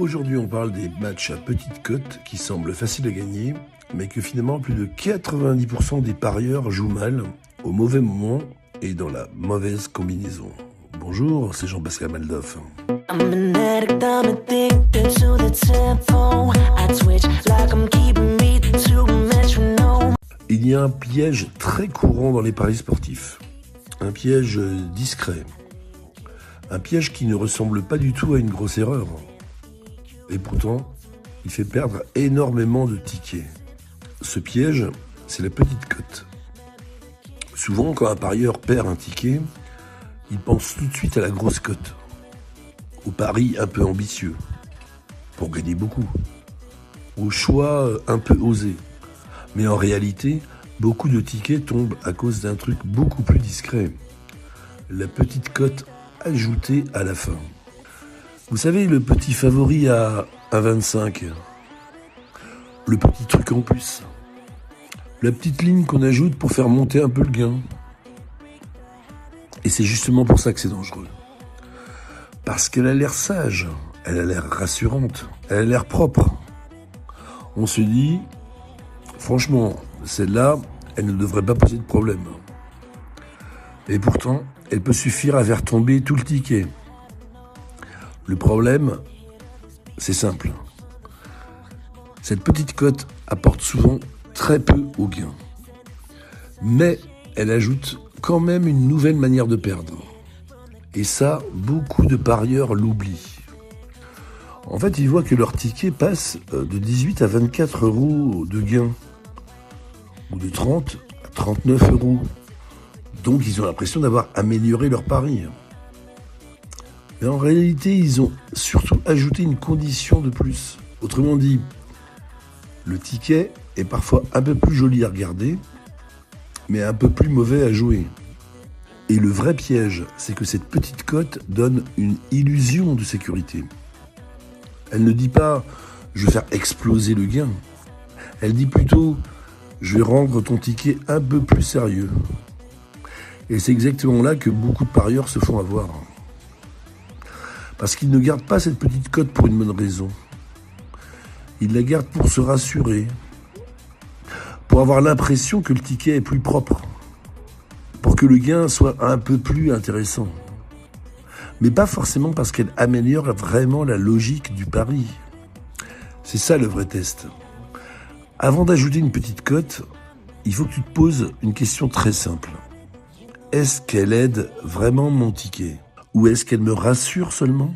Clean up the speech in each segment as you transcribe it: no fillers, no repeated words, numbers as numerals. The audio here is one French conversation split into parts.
Aujourd'hui, on parle des matchs à petite cote qui semblent faciles à gagner, mais que finalement plus de 90% des parieurs jouent mal, au mauvais moment et dans la mauvaise combinaison. Bonjour, c'est Jean-Pascal Maldoff. Il y a un piège très courant dans les paris sportifs. Un piège discret. Un piège qui ne ressemble pas du tout à une grosse erreur. Et pourtant, il fait perdre énormément de tickets. Ce piège, c'est la petite cote. Souvent, quand un parieur perd un ticket, il pense tout de suite à la grosse cote, au pari un peu ambitieux, pour gagner beaucoup, au choix un peu osé. Mais en réalité, beaucoup de tickets tombent à cause d'un truc beaucoup plus discret. La petite cote ajoutée à la fin. Vous savez, le petit favori à 1,25, le petit truc en plus, la petite ligne qu'on ajoute pour faire monter un peu le gain. Et c'est justement pour ça que c'est dangereux. Parce qu'elle a l'air sage, elle a l'air rassurante, elle a l'air propre. On se dit, franchement, celle-là, elle ne devrait pas poser de problème. Et pourtant, elle peut suffire à faire tomber tout le ticket. Le problème, c'est simple. Cette petite cote apporte souvent très peu au gain. Mais elle ajoute quand même une nouvelle manière de perdre. Et ça, beaucoup de parieurs l'oublient. En fait, ils voient que leur ticket passe de 18 à 24 euros de gain. Ou de 30 à 39 euros. Donc, ils ont l'impression d'avoir amélioré leur pari. Mais en réalité, ils ont surtout ajouté une condition de plus. Autrement dit, le ticket est parfois un peu plus joli à regarder, mais un peu plus mauvais à jouer. Et le vrai piège, c'est que cette petite cote donne une illusion de sécurité. Elle ne dit pas « je vais faire exploser le gain ». Elle dit plutôt « je vais rendre ton ticket un peu plus sérieux ». Et c'est exactement là que beaucoup de parieurs se font avoir. Parce qu'ils ne gardent pas cette petite cote pour une bonne raison. Ils la gardent pour se rassurer, pour avoir l'impression que le ticket est plus propre, pour que le gain soit un peu plus intéressant. Mais pas forcément parce qu'elle améliore vraiment la logique du pari. C'est ça le vrai test. Avant d'ajouter une petite cote, il faut que tu te poses une question très simple. Est-ce qu'elle aide vraiment mon ticket ? Ou est-ce qu'elle me rassure seulement ?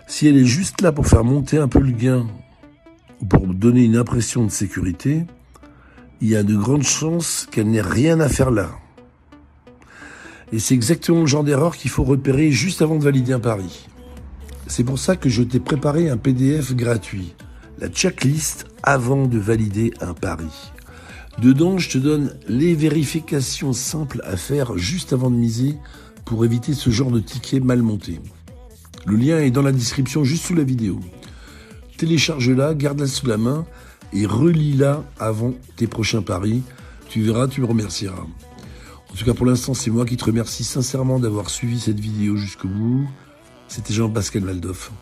Si elle est juste là pour faire monter un peu le gain, ou pour me donner une impression de sécurité, il y a de grandes chances qu'elle n'ait rien à faire là. Et c'est exactement le genre d'erreur qu'il faut repérer juste avant de valider un pari. C'est pour ça que je t'ai préparé un PDF gratuit, la checklist avant de valider un pari. Dedans, je te donne les vérifications simples à faire juste avant de miser pour éviter ce genre de ticket mal monté. Le lien est dans la description juste sous la vidéo. Télécharge-la, garde-la sous la main et relis-la avant tes prochains paris. Tu verras, tu me remercieras. En tout cas, pour l'instant, c'est moi qui te remercie sincèrement d'avoir suivi cette vidéo jusqu'au bout. C'était Jean-Pascal Maldoff.